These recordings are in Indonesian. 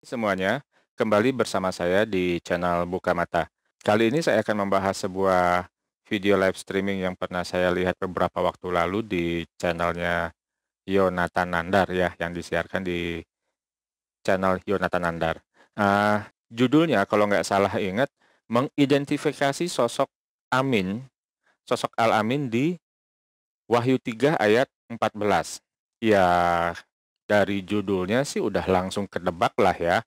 Semuanya, kembali bersama saya di channel Buka Mata. Kali ini saya akan membahas sebuah video live streaming yang pernah saya lihat beberapa waktu lalu di channelnya Yonatan Nandar ya, yang disiarkan di channel Yonatan Nandar. Judulnya kalau nggak salah ingat, mengidentifikasi sosok Amin, sosok Al-Amin di Wahyu 3 ayat 14. Ya, dari judulnya sih udah langsung kedebak lah ya.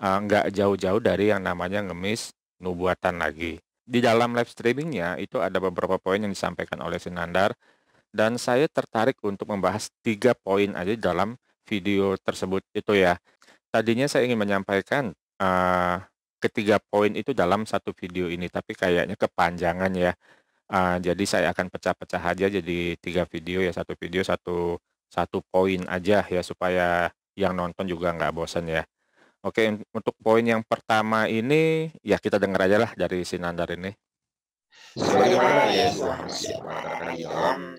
Nggak jauh-jauh dari yang namanya ngemis nubuatan lagi. Di dalam live streamingnya itu ada beberapa poin yang disampaikan oleh Sinandar, dan saya tertarik untuk membahas 3 poin aja dalam video tersebut itu ya. Tadinya saya ingin menyampaikan ketiga poin itu dalam satu video ini, tapi kayaknya kepanjangan ya. Jadi saya akan pecah-pecah aja jadi 3 video ya, satu video satu poin aja ya, supaya yang nonton juga nggak bosan ya. Oke, untuk poin yang pertama ini, ya kita dengar aja lah dari si Nandar ini. Sebagaimana Yesus masih mengatakan di dalam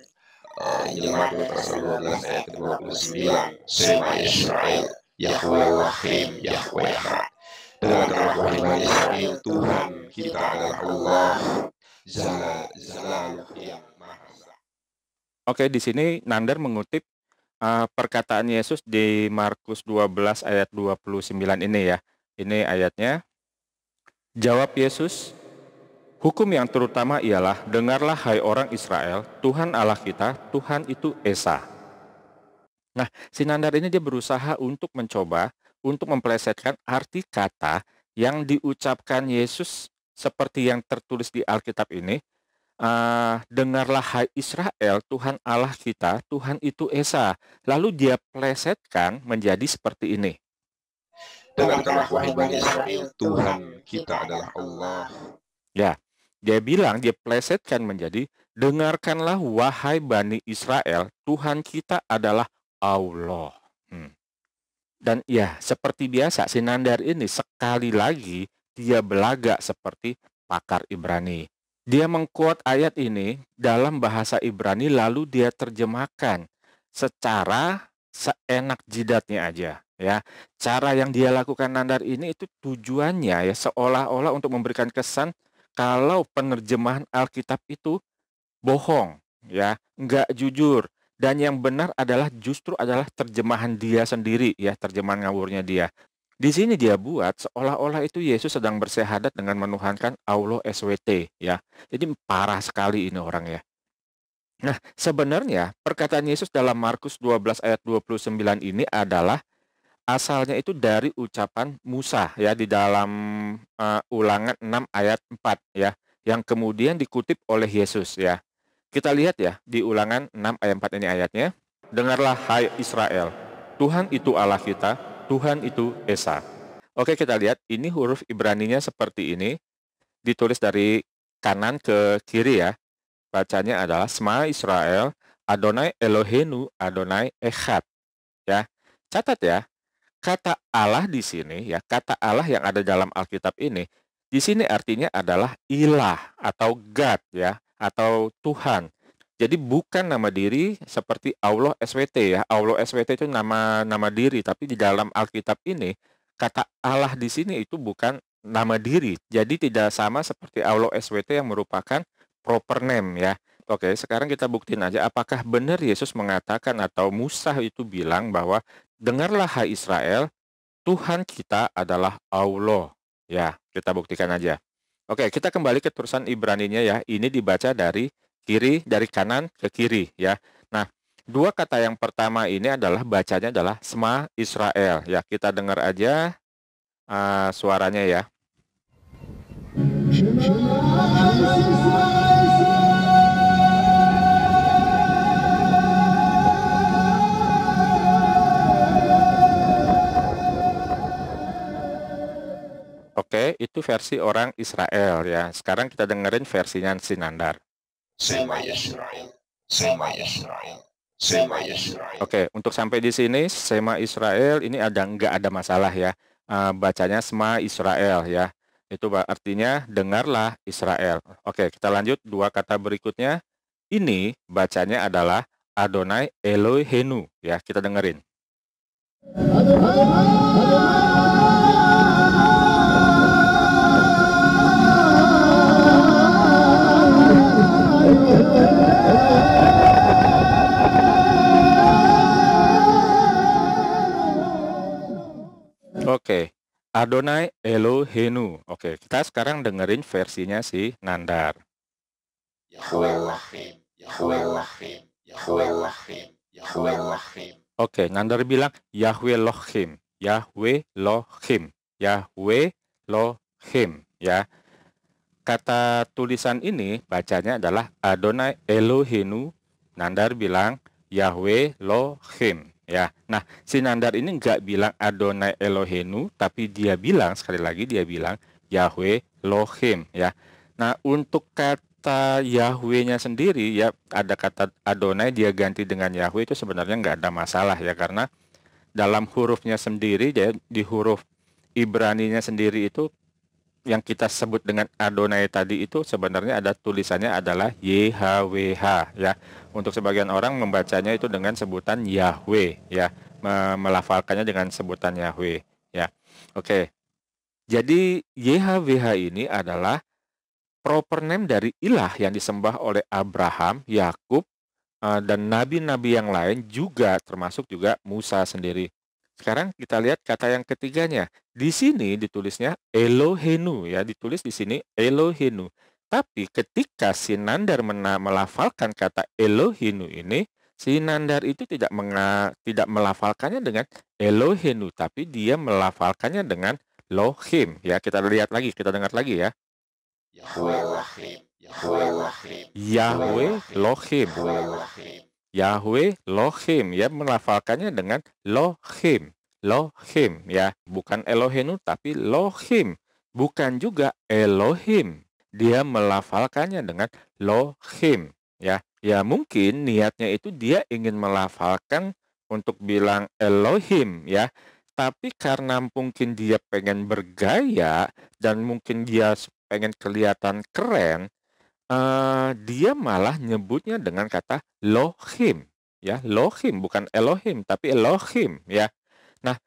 Injil Matius pasal 12 ayat 29, Shema Israel, Yahweh Wahim, Yahweh Echad. Dengarkanlah wahai Bani Israel, Tuhan kita adalah Allah, Zalaluh yang Maha Esa. Oke, di sini Nandar mengutip perkataan Yesus di Markus 12 ayat 29 ini ya. Ini ayatnya, jawab Yesus, hukum yang terutama ialah, dengarlah hai orang Israel, Tuhan Allah kita, Tuhan itu Esa. Nah, si Nandar ini dia berusaha untuk mencoba untuk memplesetkan arti kata yang diucapkan Yesus seperti yang tertulis di Alkitab ini. Dengarlah hai Israel, Tuhan Allah kita, Tuhan itu Esa. Lalu dia plesetkan menjadi seperti ini. Dengarkanlah wahai Bani Israel, Tuhan kita adalah Allah. Ya, dia bilang, dia plesetkan menjadi, dengarkanlah wahai Bani Israel, Tuhan kita adalah Allah. Dan ya, seperti biasa, si Nandar ini sekali lagi dia belaga seperti pakar Ibrani. Dia mengquote ayat ini dalam bahasa Ibrani, lalu dia terjemahkan secara seenak jidatnya aja ya. Cara yang dia lakukan Nandar ini itu tujuannya ya seolah-olah untuk memberikan kesan kalau penerjemahan Alkitab itu bohong ya, nggak jujur. Dan yang benar adalah justru adalah terjemahan dia sendiri ya, terjemahan ngawurnya dia. Di sini dia buat seolah-olah itu Yesus sedang bersyahadat dengan menuhankan Allah SWT ya. Jadi parah sekali ini orang ya. Nah, sebenarnya perkataan Yesus dalam Markus 12 ayat 29 ini adalah asalnya itu dari ucapan Musa ya, di dalam Ulangan 6 ayat 4 ya, yang kemudian dikutip oleh Yesus ya. Kita lihat ya di Ulangan 6 ayat 4 ini ayatnya. Dengarlah hai Israel, Tuhan itu Allah kita, Tuhan itu Esa. Oke, kita lihat ini huruf Ibraninya seperti ini, ditulis dari kanan ke kiri ya. Bacanya adalah Shema Israel, Adonai Eloheinu, Adonai Echad. Ya, catat ya, kata Allah di sini ya, kata Allah yang ada dalam Alkitab ini, di sini artinya adalah ilah atau God ya, atau Tuhan. Jadi bukan nama diri seperti Allah SWT ya. Allah SWT itu nama diri, tapi di dalam Alkitab ini kata Allah di sini itu bukan nama diri. Jadi tidak sama seperti Allah SWT yang merupakan proper name ya. Oke, sekarang kita buktiin aja apakah benar Yesus mengatakan atau Musa itu bilang bahwa dengarlah hai Israel, Tuhan kita adalah Allah. Ya, kita buktikan aja. Oke, kita kembali ke tulisan Ibraninya ya. Ini dibaca dari kanan ke kiri ya. Nah, dua kata yang pertama ini adalah bacanya adalah Shema Israel ya. Kita dengar aja suaranya ya. Oke, itu versi orang Israel ya. Sekarang kita dengerin versinya Sinandar. Shema Israel, Shema Israel, Shema Israel. Oke, untuk sampai di sini Shema Israel ini nggak ada masalah ya. Bacanya Shema Israel ya. Itu artinya dengarlah Israel. Oke, kita lanjut dua kata berikutnya. Ini bacanya adalah Adonai Eloheinu ya. Kita dengerin. Oke, Adonai Elohenu. Oke, kita sekarang dengerin versinya si Nandar. Yahweh Elohim, Yahweh Elohim, Yahweh Elohim, Yahweh Elohim. Oke, Nandar bilang Yahweh Lohim, Yahweh Lohim, Yahweh Lohim, ya. Kata tulisan ini bacanya adalah Adonai Elohenu. Nandar bilang Yahweh Lohim, ya. Nah, si Nandar ini nggak bilang Adonai Elohenu, tapi dia bilang, sekali lagi dia bilang Yahweh Lohim, ya. Nah, untuk kata Yahweh-nya sendiri, ya, ada kata Adonai dia ganti dengan Yahweh, itu sebenarnya nggak ada masalah, ya, karena dalam hurufnya sendiri, ya, di huruf Ibraninya sendiri itu yang kita sebut dengan Adonai tadi itu sebenarnya ada tulisannya adalah YHWH, ya. Untuk sebagian orang membacanya itu dengan sebutan Yahweh, ya, melafalkannya dengan sebutan Yahweh, ya. Oke. Jadi YHWH ini adalah proper name dari ilah yang disembah oleh Abraham, Yakub, dan nabi-nabi yang lain juga, termasuk juga Musa sendiri. Sekarang kita lihat kata yang ketiganya. Di sini ditulisnya Elohenu, ya, ditulis di sini Elohenu. Tapi ketika si Nandar melafalkan kata Elohenu ini, si Nandar itu tidak melafalkannya dengan Elohenu, tapi dia melafalkannya dengan Lohim, ya. Kita lihat lagi, kita dengar lagi, ya. Yahweh Elohim, Yahweh Elohim, Yahweh Lohim. Yahweh Elohim. Yahweh Lohim, ya, melafalkannya dengan Lohim, Lohim, ya, bukan Elohenu tapi Lohim, bukan juga Elohim. Dia melafalkannya dengan Lohim, ya. Ya, mungkin niatnya itu dia ingin melafalkan untuk bilang Elohim, ya. Tapi karena mungkin dia pengen bergaya dan mungkin dia pengen kelihatan keren, dia malah nyebutnya dengan kata Lohim, ya, Lohim, bukan Elohim, tapi Elohim, ya. Nah,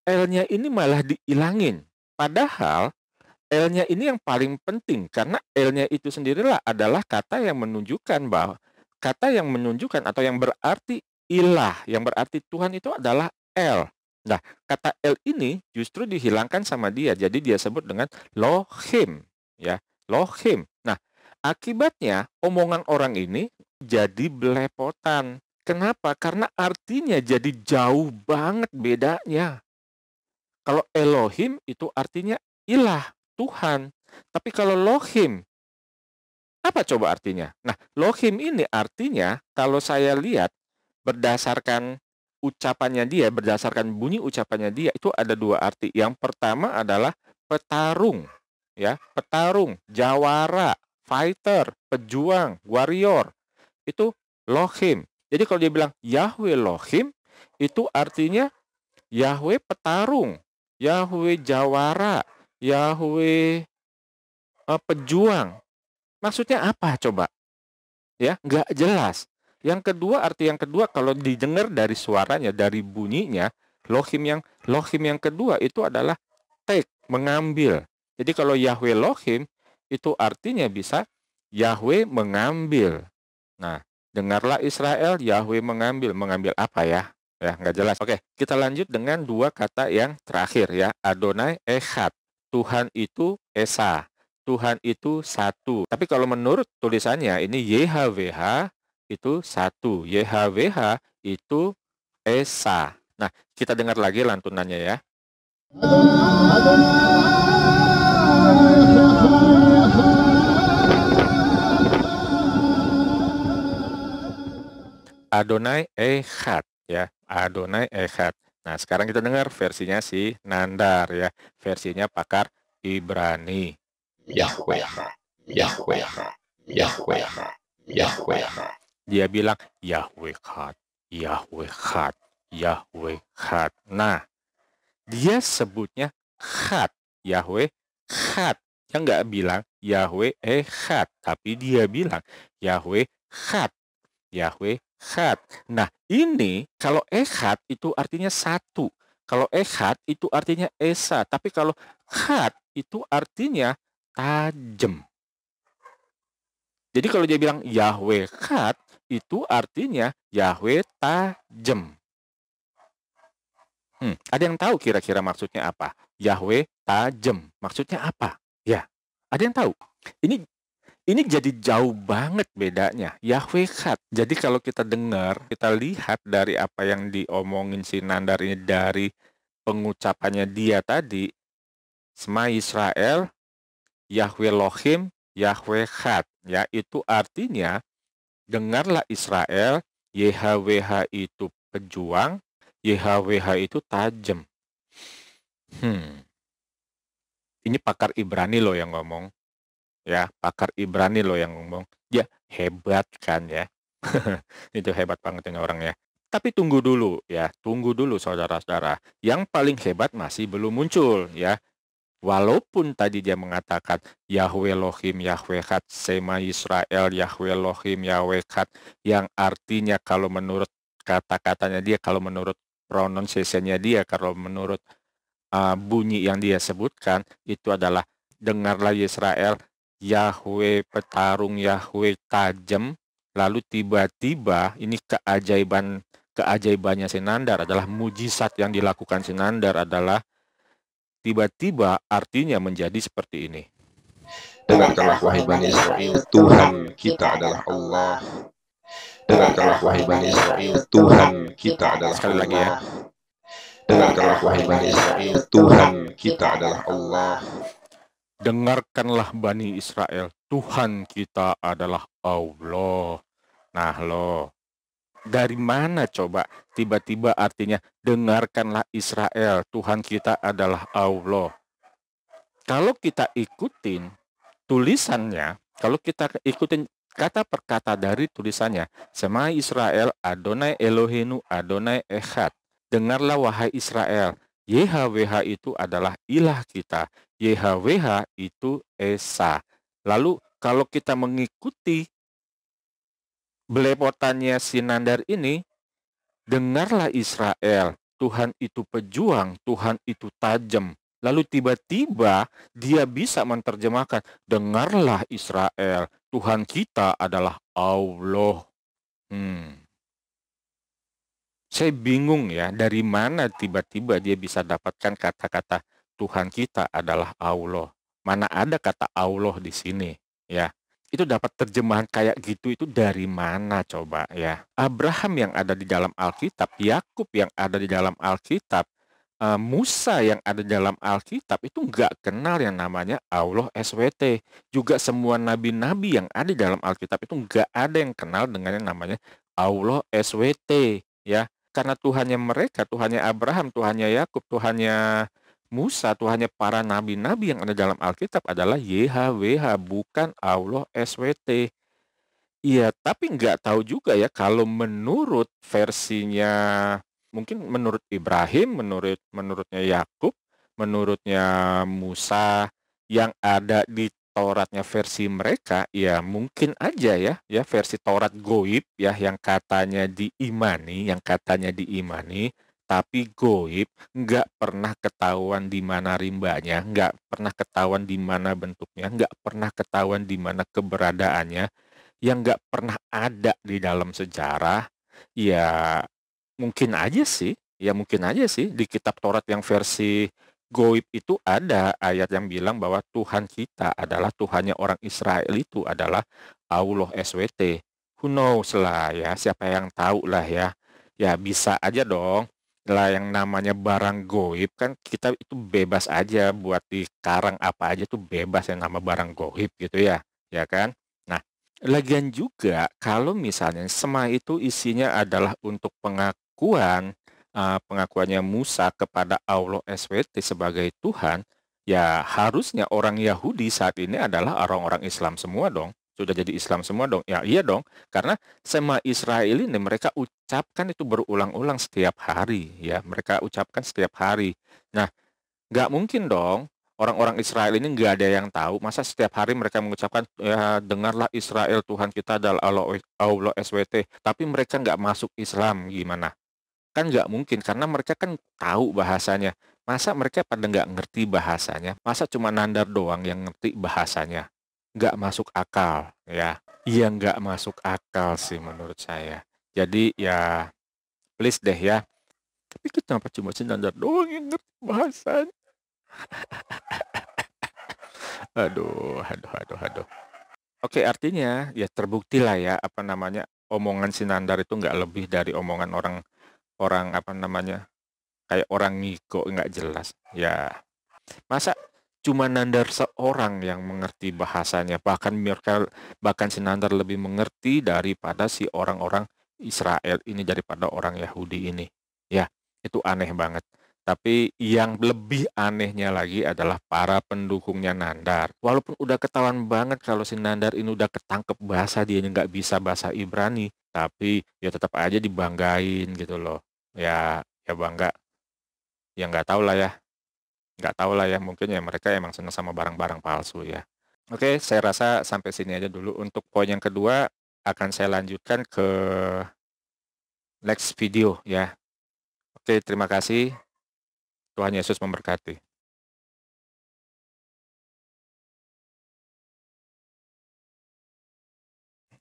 L-nya ini malah diilangin. Padahal L-nya ini yang paling penting, karena L-nya itu sendirilah adalah kata yang menunjukkan atau yang berarti ilah, yang berarti Tuhan itu adalah L. Nah, kata L ini justru dihilangkan sama dia, jadi dia sebut dengan Lohim, ya, Lohim. Nah, akibatnya omongan orang ini jadi belepotan. Kenapa? Karena artinya jadi jauh banget bedanya. Kalau Elohim itu artinya ilah, Tuhan. Tapi kalau Lohim, apa coba artinya? Nah, Lohim ini artinya kalau saya lihat berdasarkan ucapannya dia, berdasarkan bunyi ucapannya dia, itu ada dua arti. Yang pertama adalah petarung, ya, petarung, jawara, fighter, pejuang, warrior. Itu Lohim. Jadi kalau dia bilang Yahweh Lohim, itu artinya Yahweh petarung, Yahweh jawara, Yahweh pejuang. Maksudnya apa coba? Ya, nggak jelas. Arti yang kedua kalau didengar dari suaranya, dari bunyinya, Lohim yang kedua itu adalah take, mengambil. Jadi kalau Yahweh Lohim itu artinya bisa Yahweh mengambil. Nah, dengarlah Israel, Yahweh mengambil. Mengambil apa ya? Ya, nggak jelas. Oke, kita lanjut dengan dua kata yang terakhir, ya. Adonai Echad. Tuhan itu Esa. Tuhan itu satu. Tapi kalau menurut tulisannya ini YHWH itu satu. YHWH itu Esa. Nah, kita dengar lagi lantunannya, ya. Adonai Echad, ya. Adonai Echad. Nah, sekarang kita dengar versinya si Nandar, ya. Versinya pakar Ibrani. Yahweh, Yahweh, Yahweh, Yahweh. Dia bilang Yahweh Chad, Yahweh Chad, Yahweh Chad. Nah, dia sebutnya Chad, Yahweh Chad. Dia nggak bilang Yahweh Echad, tapi dia bilang Yahweh Chad, Yahweh Chad. Nah, ini kalau Echad itu artinya satu. Kalau Echad itu artinya Esa. Tapi kalau Chad itu artinya tajam. Jadi kalau dia bilang Yahweh Chad, itu artinya Yahweh tajam. Ada yang tahu kira-kira maksudnya apa? Yahweh tajam, maksudnya apa? Ya, ada yang tahu? Ini ini jadi jauh banget bedanya. Yahweh Khat. Jadi kalau kita dengar, kita lihat dari apa yang diomongin si Nandar ini dari pengucapannya dia tadi, Sema Israel, Yahweh Lohim, Yahweh Khat. Ya, itu artinya dengarlah Israel, YHWH itu pejuang, YHWH itu tajam. Ini pakar Ibrani loh yang ngomong. Ya, pakar Ibrani loh yang ngomong. Ya, hebat kan ya. Itu hebat banget ini orangnya. Tapi tunggu dulu ya, tunggu dulu saudara-saudara. Yang paling hebat masih belum muncul ya. Walaupun tadi dia mengatakan Yahweh Elohim, Yahweh Khat, Sema Israel, Yahweh Elohim, Yahweh Khat, yang artinya kalau menurut kata-katanya dia, kalau menurut pronunciation-nya dia, kalau menurut bunyi yang dia sebutkan, itu adalah dengarlah Israel, Yahweh petarung, Yahweh tajam, lalu tiba-tiba ini keajaibannya Sinandar adalah mujizat yang dilakukan Sinandar adalah tiba-tiba artinya menjadi seperti ini. Dengarkanlah wahai Bani Israel, Tuhan kita adalah Allah. Dengarkanlah wahai Bani Israel, Tuhan kita adalah Sekali lagi ya. Dengarkanlah wahai Bani Israel, Tuhan kita adalah Allah. Dengarkanlah Bani Israel, Tuhan kita adalah Allah. Nah loh, dari mana coba tiba-tiba artinya dengarkanlah Israel, Tuhan kita adalah Allah. Kalau kita ikutin tulisannya, kalau kita ikutin kata per kata dari tulisannya, Sema Israel, Adonai Elohenu, Adonai Echad. Dengarlah wahai Israel, YHWH itu adalah ilah kita, YHWH itu Esa. Lalu kalau kita mengikuti belepotannya Sinandar ini, dengarlah Israel, Tuhan itu pejuang, Tuhan itu tajam. Lalu tiba-tiba dia bisa menerjemahkan, dengarlah Israel, Tuhan kita adalah Allah. Saya bingung ya, dari mana tiba-tiba dia bisa dapatkan kata-kata Tuhan kita adalah Allah. Mana ada kata Allah di sini, ya. Itu dapat terjemahan kayak gitu itu dari mana coba ya? Abraham yang ada di dalam Alkitab, Yakub yang ada di dalam Alkitab, Musa yang ada di dalam Alkitab itu nggak kenal yang namanya Allah SWT. Juga semua nabi-nabi yang ada di dalam Alkitab itu nggak ada yang kenal dengan yang namanya Allah SWT, ya. Karena Tuhannya mereka, Tuhannya Abraham, Tuhannya Yakub, Tuhannya Musa, Tuhannya para nabi-nabi yang ada dalam Alkitab adalah YHWH, bukan Allah SWT. Iya, tapi nggak tahu juga ya kalau menurut versinya, mungkin menurut Ibrahim, menurutnya Yakub, menurutnya Musa, yang ada di Tauratnya versi mereka, ya mungkin aja ya versi Taurat goib ya yang katanya diimani, tapi goib, nggak pernah ketahuan di mana rimbanya, nggak pernah ketahuan di mana bentuknya, nggak pernah ketahuan di mana keberadaannya, yang nggak pernah ada di dalam sejarah, ya mungkin aja sih di kitab Taurat yang versi goib itu ada ayat yang bilang bahwa Tuhan kita adalah Tuhannya orang Israel itu adalah Allah SWT. Who knows lah ya, siapa yang tahu lah ya. Ya bisa aja dong. Lah yang namanya barang goib kan kita itu bebas aja buat dikarang apa aja tuh bebas yang nama barang goib gitu ya. Ya kan? Nah, lagian juga kalau misalnya Sema itu isinya adalah untuk pengakuannya Musa kepada Allah SWT sebagai Tuhan, ya harusnya orang Yahudi saat ini adalah orang-orang Islam semua dong. Sudah jadi Islam semua dong. Ya iya dong, karena Sema Israel ini mereka ucapkan itu berulang-ulang setiap hari. Ya, mereka ucapkan setiap hari. Nah, nggak mungkin dong orang-orang Israel ini nggak ada yang tahu. Masa setiap hari mereka mengucapkan, ya dengarlah Israel Tuhan kita adalah Allah SWT. Tapi mereka nggak masuk Islam gimana? Kan nggak mungkin, karena mereka kan tahu bahasanya. Masa mereka pada nggak ngerti bahasanya? Masa cuma Nandar doang yang ngerti bahasanya? Nggak masuk akal, ya. Iya nggak masuk akal sih menurut saya. Jadi ya, please deh ya, Tapi kenapa cuma si Nandar doang yang ngerti bahasanya? Aduh. Oke, artinya ya terbukti lah ya, apa namanya, omongan si Nandar itu nggak lebih dari omongan orang orang apa namanya, kayak orang ngigo nggak jelas. Ya, masa cuma Nandar seorang yang mengerti bahasanya, bahkan si Nandar lebih mengerti daripada si orang-orang Israel ini, daripada orang Yahudi ini. Ya, itu aneh banget. Tapi yang lebih anehnya lagi adalah para pendukungnya Nandar. Walaupun udah ketahuan banget kalau si Nandar ini udah ketangkep bahasa, dia nggak bisa bahasa Ibrani, tapi ya tetap aja dibanggain gitu loh. Ya bangga, ya nggak tahu lah ya, mungkin ya mereka emang senang sama barang-barang palsu ya. Oke, saya rasa sampai sini aja dulu. Untuk poin yang kedua akan saya lanjutkan ke next video ya. Oke, terima kasih. Tuhan Yesus memberkati.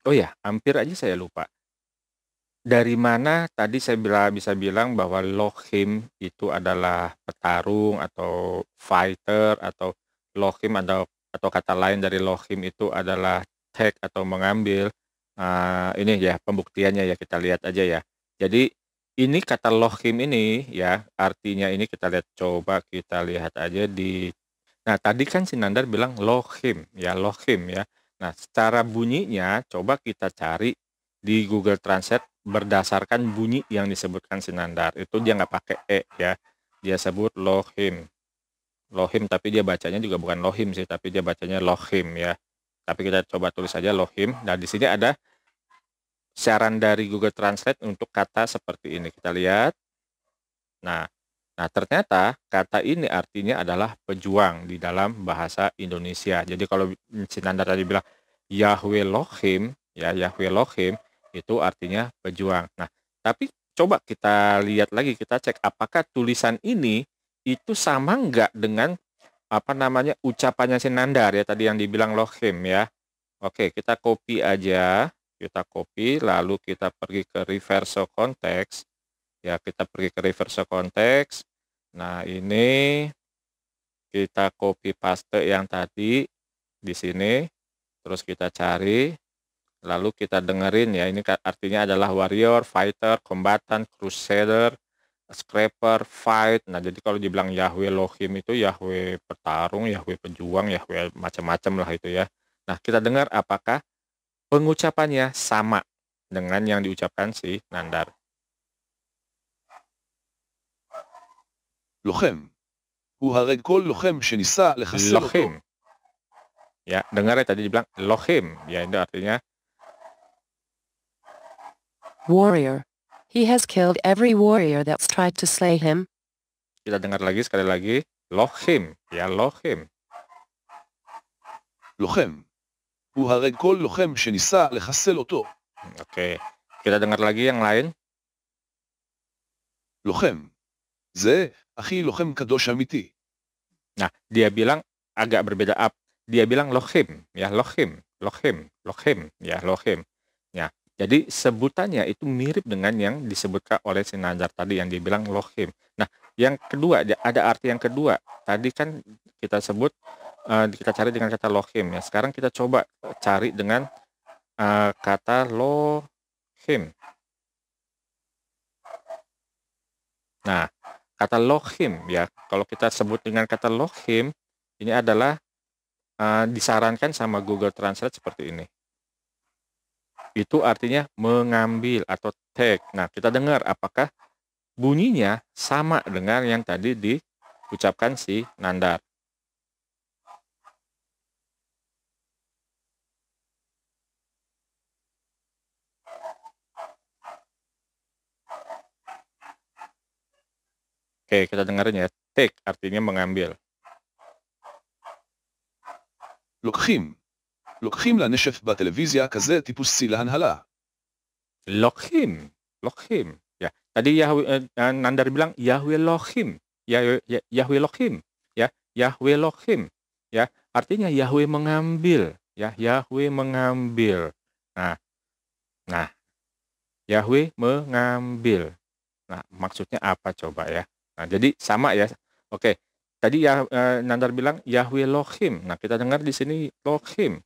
Oh ya, hampir aja saya lupa. Dari mana tadi saya bisa bilang bahwa Lohim itu adalah petarung atau fighter, atau Lohim atau kata lain dari Lohim itu adalah take atau mengambil. Ini ya pembuktiannya ya, kita lihat aja ya. Jadi ini kata Lohim ini ya, artinya ini coba kita lihat aja di. Nah, tadi kan si Nandar bilang Lohim ya. Nah, secara bunyinya coba kita cari di Google Translate berdasarkan bunyi yang disebutkan si Nandar. Itu dia nggak pakai ya. Dia sebut Lohim. Lohim, tapi dia bacanya juga bukan Lohim sih, tapi dia bacanya Lohim ya. Tapi kita coba tulis aja Lohim. Nah, di sini ada saran dari Google Translate untuk kata seperti ini. Kita lihat. Nah, ternyata kata ini artinya adalah pejuang di dalam bahasa Indonesia. Jadi kalau si Nandar tadi bilang Yahweh Lohim, ya Yahweh Lohim, itu artinya pejuang. Nah, tapi coba kita lihat lagi, kita cek apakah tulisan ini itu sama nggak dengan apa namanya ucapannya si Nandar ya tadi yang dibilang Lohim ya. Oke, kita copy aja, lalu kita pergi ke reverse context. Ya, kita pergi ke reverse context. Nah, ini kita copy paste yang tadi di sini, terus kita cari, lalu kita dengerin ya. Ini artinya adalah warrior, fighter, kombatan, crusader, scraper, fight. Nah, jadi kalau dibilang Yahweh Lohim itu Yahweh petarung, Yahweh pejuang, Yahweh macam-macam lah itu ya. Nah, kita dengar apakah pengucapannya sama dengan yang diucapkan si Nandar. לוחם. הוא הרג כל לוחם שניסה לחסל אותו. Lohim. Ya, dengar ya tadi dibilang Lohim. Ya, itu artinya warrior. He has killed every warrior that's tried to slay him. kita dengar lagi sekali lagi Lohim. Ya, Lohim. לוחם. הוא הרג כל לוחם שניסה לחסל אותו. Oke. Kita dengar lagi yang lain. לוחם. זה אחי לוחם קדוש אמיתי. Nah, dia bilang agak berbeda. Dia bilang Lohim, ya Lohim, ya Lohim. Ya, jadi sebutannya itu mirip dengan yang disebutkan oleh si Nandar tadi yang dibilang Lohim. Nah, yang kedua ada arti yang kedua. Tadi kan kita sebut kita cari dengan kata Lohim ya. Sekarang kita coba cari dengan kata Lohim. Nah, kata Lohim ya, kalau kita sebut dengan kata Lohim, ini adalah disarankan sama Google Translate seperti ini. Itu artinya mengambil atau take. Nah, kita dengar apakah bunyinya sama dengan yang tadi diucapkan si Nandar. Oke, kita dengerin ya. Take artinya mengambil. לוקחים. לוקחים לנשף בטלוויזיה כזה טיפוסי להנהלה. Lohim. Ya, tadi Nandar bilang Yahweh Lohim. Yahweh Lohim. Ya, Yahweh Lohim. Ya, artinya Yahweh mengambil. Ya, Yahweh mengambil. Nah, Yahweh mengambil. Nah, maksudnya apa coba ya? Nah, jadi sama ya. Oke, tadi ya Nandar bilang Yahweh Elohim. Nah, kita dengar di sini Elohim.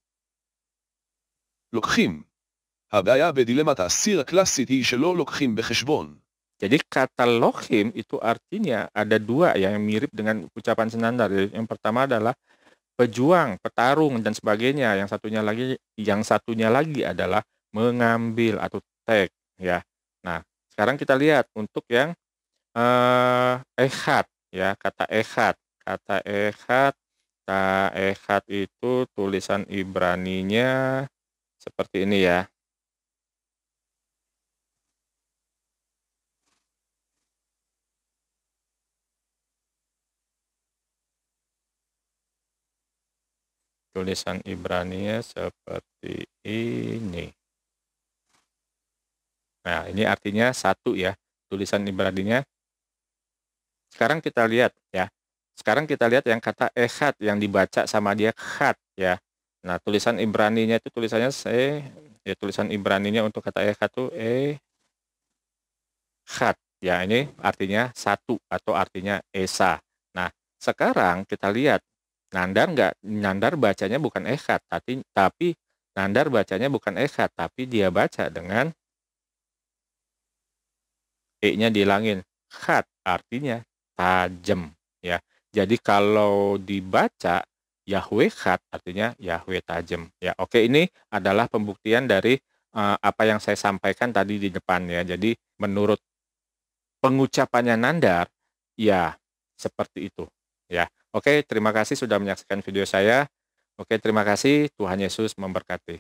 לוקחים. הבעיה בדילמת האסיר הקלאסית היא שלא לוקחים בחשבון. Jadi kata Elohim itu artinya ada dua yang mirip dengan ucapan Senandar. Yang pertama adalah pejuang, petarung dan sebagainya. Yang satunya lagi adalah mengambil atau take ya. Nah, sekarang kita lihat untuk yang echad ya, kata echad. Kata echad itu tulisan Ibraninya seperti ini ya. Tulisan Ibraninya seperti ini. Nah, ini artinya satu ya, tulisan Ibraninya. Sekarang kita lihat ya. Sekarang kita lihat yang kata echad yang dibaca sama dia khat ya. Nah, tulisan Ibraninya itu tulisannya tulisan Ibraninya untuk kata echad itu khat. Ya, ini artinya satu atau artinya esa. Nah, sekarang kita lihat Nandar bacanya bukan echad, tapi Nandar bacanya bukan echad, tapi dia baca dengan e-nya dihilangin. Khat artinya tajam ya. Jadi kalau dibaca Yahweh Khat artinya Yahweh tajam ya. Oke, ini adalah pembuktian dari apa yang saya sampaikan tadi di depan ya. Jadi menurut pengucapannya Nandar ya seperti itu ya. Oke, terima kasih sudah menyaksikan video saya. Oke, terima kasih. Tuhan Yesus memberkati.